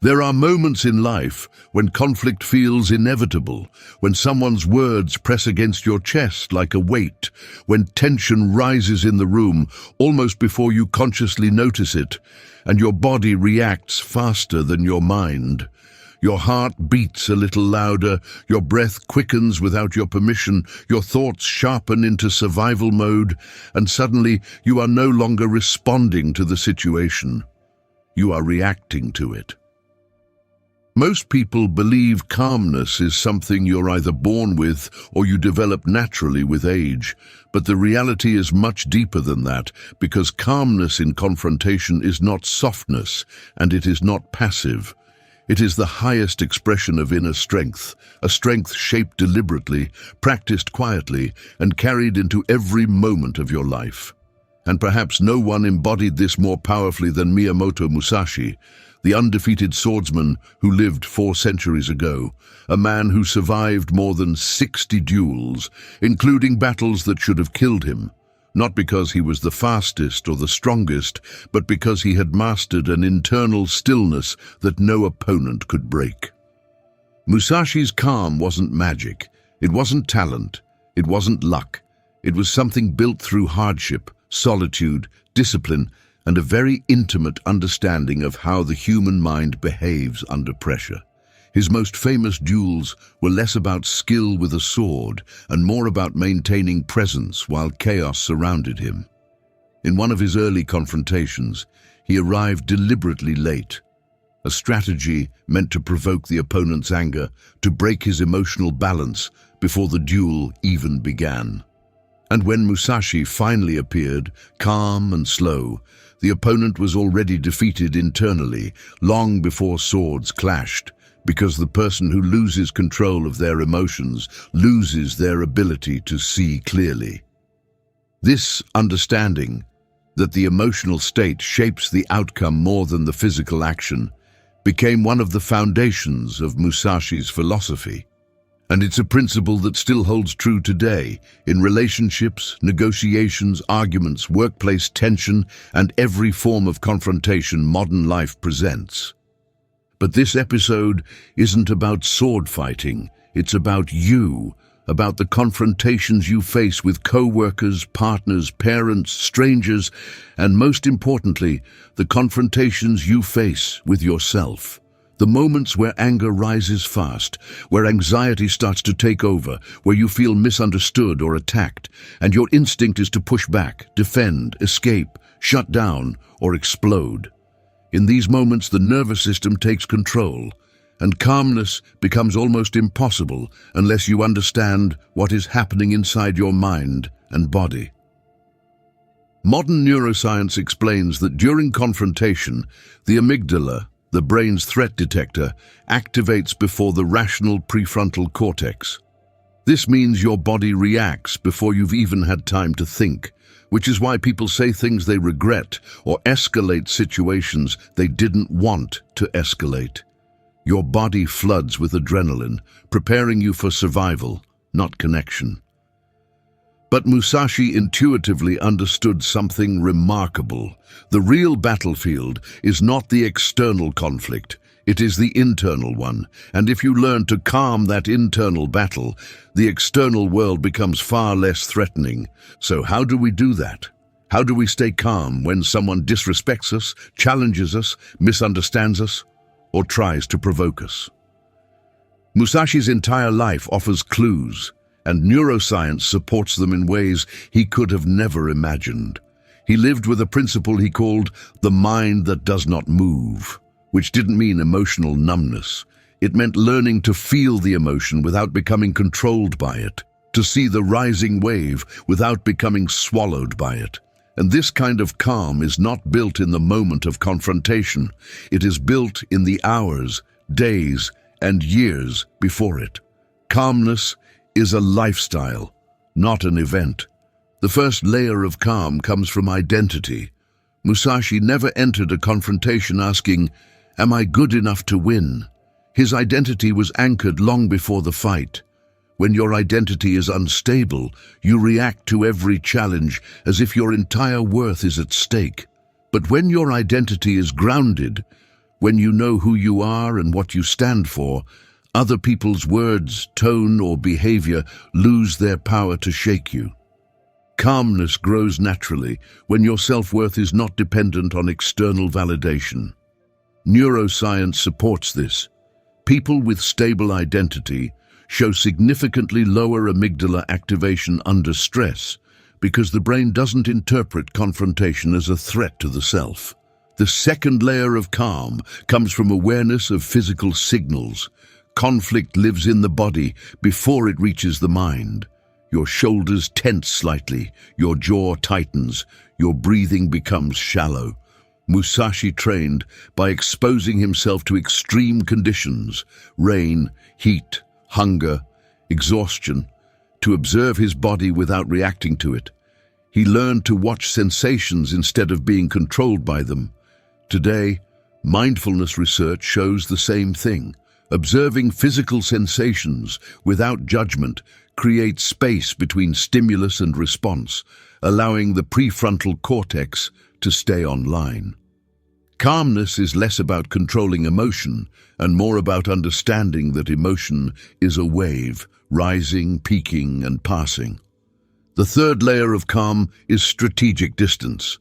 There are moments in life when conflict feels inevitable, when someone's words press against your chest like a weight, when tension rises in the room almost before you consciously notice it, and your body reacts faster than your mind. Your heart beats a little louder, your breath quickens without your permission, your thoughts sharpen into survival mode, and suddenly you are no longer responding to the situation. You are reacting to it. Most people believe calmness is something you're either born with or you develop naturally with age, but the reality is much deeper than that, because calmness in confrontation is not softness and it is not passive. It is the highest expression of inner strength, a strength shaped deliberately, practiced quietly, and carried into every moment of your life. And perhaps no one embodied this more powerfully than Miyamoto Musashi, the undefeated swordsman who lived 4 centuries ago, a man who survived more than 60 duels, including battles that should have killed him, not because he was the fastest or the strongest, but because he had mastered an internal stillness that no opponent could break. Musashi's calm wasn't magic, it wasn't talent, it wasn't luck. It was something built through hardship, solitude, discipline, and a very intimate understanding of how the human mind behaves under pressure. His most famous duels were less about skill with a sword and more about maintaining presence while chaos surrounded him. In one of his early confrontations, he arrived deliberately late, a strategy meant to provoke the opponent's anger, to break his emotional balance before the duel even began. And when Musashi finally appeared, calm and slow, the opponent was already defeated internally, long before swords clashed, because the person who loses control of their emotions loses their ability to see clearly. This understanding, that the emotional state shapes the outcome more than the physical action, became one of the foundations of Musashi's philosophy. And it's a principle that still holds true today in relationships, negotiations, arguments, workplace tension, and every form of confrontation modern life presents. But this episode isn't about sword fighting, it's about you, about the confrontations you face with co-workers, partners, parents, strangers, and most importantly, the confrontations you face with yourself. The moments where anger rises fast, where anxiety starts to take over, where you feel misunderstood or attacked, and your instinct is to push back, defend, escape, shut down, or explode. In these moments, the nervous system takes control, and calmness becomes almost impossible unless you understand what is happening inside your mind and body. Modern neuroscience explains that during confrontation, the amygdala, the brain's threat detector, activates before the rational prefrontal cortex. This means your body reacts before you've even had time to think, which is why people say things they regret or escalate situations they didn't want to escalate. Your body floods with adrenaline, preparing you for survival, not connection. But Musashi intuitively understood something remarkable. The real battlefield is not the external conflict, it is the internal one. And if you learn to calm that internal battle, the external world becomes far less threatening. So how do we do that? How do we stay calm when someone disrespects us, challenges us, misunderstands us, or tries to provoke us? Musashi's entire life offers clues, and neuroscience supports them in ways he could have never imagined. He lived with a principle he called the mind that does not move, which didn't mean emotional numbness. It meant learning to feel the emotion without becoming controlled by it, to see the rising wave without becoming swallowed by it. And this kind of calm is not built in the moment of confrontation. It is built in the hours, days, and years before it. Calmness is a lifestyle, not an event. The first layer of calm comes from identity. Musashi never entered a confrontation asking, "Am I good enough to win?" His identity was anchored long before the fight. When your identity is unstable, you react to every challenge as if your entire worth is at stake. But when your identity is grounded, When you know who you are and what you stand for, other people's words, tone, or behavior lose their power to shake you. Calmness grows naturally when your self-worth is not dependent on external validation. Neuroscience supports this. People with stable identity show significantly lower amygdala activation under stress because the brain doesn't interpret confrontation as a threat to the self. The second layer of calm comes from awareness of physical signals. Conflict lives in the body before it reaches the mind. Your shoulders tense slightly, your jaw tightens, your breathing becomes shallow. Musashi trained by exposing himself to extreme conditions, rain, heat, hunger, exhaustion, to observe his body without reacting to it. He learned to watch sensations instead of being controlled by them. Today, mindfulness research shows the same thing. Observing physical sensations without judgment creates space between stimulus and response, allowing the prefrontal cortex to stay online. Calmness is less about controlling emotion and more about understanding that emotion is a wave, rising, peaking, and passing. The third layer of calm is strategic distance.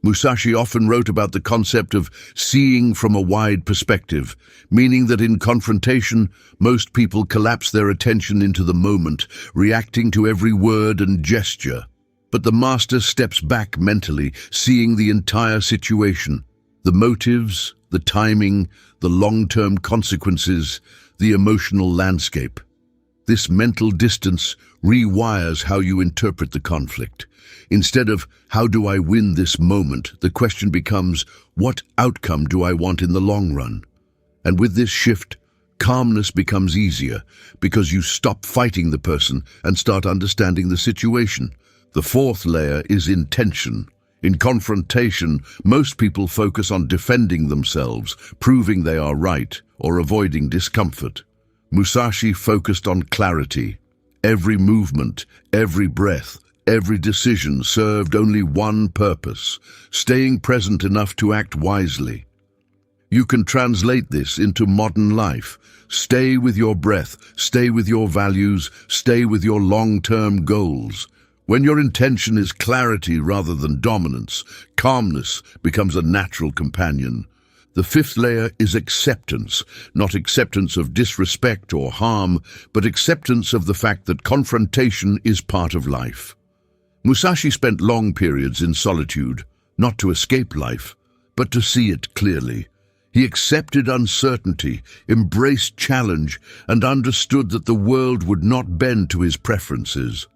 Musashi often wrote about the concept of seeing from a wide perspective, meaning that in confrontation, most people collapse their attention into the moment, reacting to every word and gesture. But the master steps back mentally, seeing the entire situation, the motives, the timing, the long-term consequences, the emotional landscape. This mental distance rewires how you interpret the conflict. Instead of, how do I win this moment, the question becomes, what outcome do I want in the long run? And with this shift, calmness becomes easier because you stop fighting the person and start understanding the situation. The fourth layer is intention. In confrontation, most people focus on defending themselves, proving they are right, or avoiding discomfort. Musashi focused on clarity. Every movement, every breath, every decision served only one purpose: staying present enough to act wisely. You can translate this into modern life. Stay with your breath, stay with your values, stay with your long-term goals. When your intention is clarity rather than dominance, calmness becomes a natural companion. The fifth layer is acceptance, not acceptance of disrespect or harm, but acceptance of the fact that confrontation is part of life. Musashi spent long periods in solitude, not to escape life, but to see it clearly. He accepted uncertainty, embraced challenge, and understood that the world would not bend to his preferences.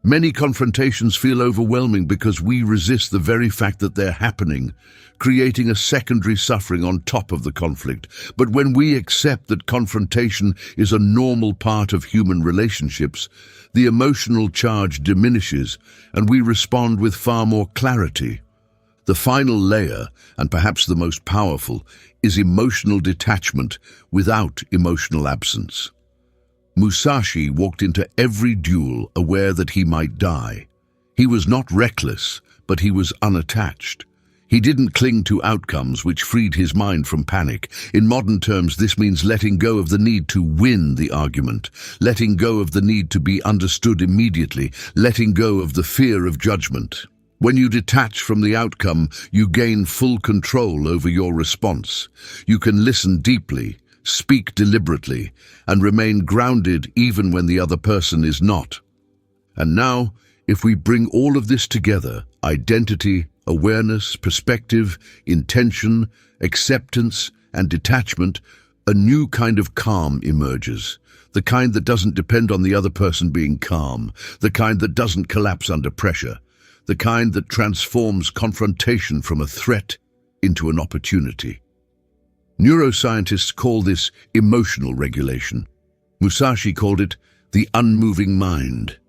Many confrontations feel overwhelming because we resist the very fact that they're happening, creating a secondary suffering on top of the conflict. But when we accept that confrontation is a normal part of human relationships, the emotional charge diminishes and we respond with far more clarity. The final layer, and perhaps the most powerful, is emotional detachment without emotional absence. Musashi walked into every duel aware that he might die. He was not reckless, but he was unattached. He didn't cling to outcomes which freed his mind from panic. In modern terms, this means letting go of the need to win the argument, letting go of the need to be understood immediately, letting go of the fear of judgment. When you detach from the outcome, you gain full control over your response. You can listen deeply, speak deliberately, and remain grounded even when the other person is not. And now, if we bring all of this together, identity, awareness, perspective, intention, acceptance, and detachment, a new kind of calm emerges. The kind that doesn't depend on the other person being calm, the kind that doesn't collapse under pressure, the kind that transforms confrontation from a threat into an opportunity. Neuroscientists call this emotional regulation. Musashi called it the unmoving mind.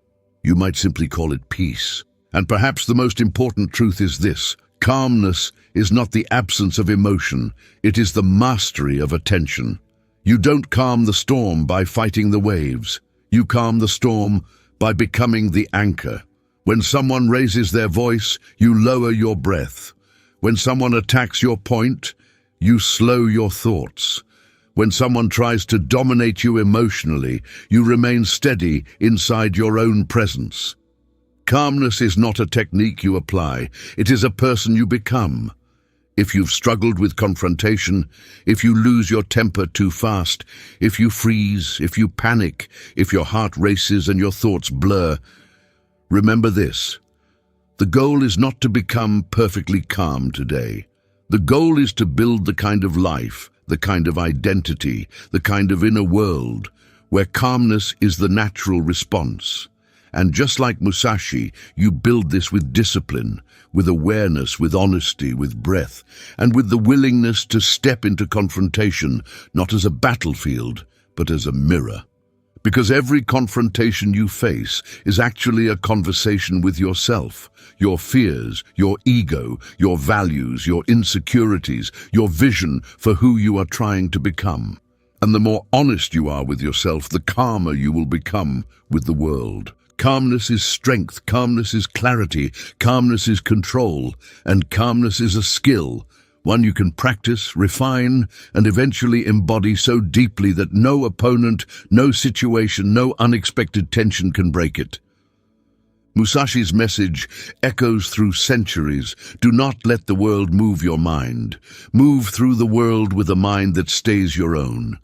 You might simply call it peace. And perhaps the most important truth is this: calmness is not the absence of emotion, it is the mastery of attention. You don't calm the storm by fighting the waves. You calm the storm by becoming the anchor. When someone raises their voice, you lower your breath. When someone attacks your point, You slow your thoughts. When someone tries to dominate you emotionally, you remain steady inside your own presence. Calmness is not a technique you apply, it is a person you become. If you've struggled with confrontation, if you lose your temper too fast, if you freeze, if you panic, if your heart races and your thoughts blur, remember this. The goal is not to become perfectly calm today. The goal is to build the kind of life, the kind of identity, the kind of inner world, where calmness is the natural response. And just like Musashi, you build this with discipline, with awareness, with honesty, with breath, and with the willingness to step into confrontation, not as a battlefield, but as a mirror. Because every confrontation you face is actually a conversation with yourself, your fears, your ego, your values, your insecurities, your vision for who you are trying to become. And the more honest you are with yourself, the calmer you will become with the world. Calmness is strength, calmness is clarity, calmness is control, and calmness is a skill, one you can practice, refine, and eventually embody so deeply that no opponent, no situation, no unexpected tension can break it. Musashi's message echoes through centuries. Do not let the world move your mind. Move through the world with a mind that stays your own.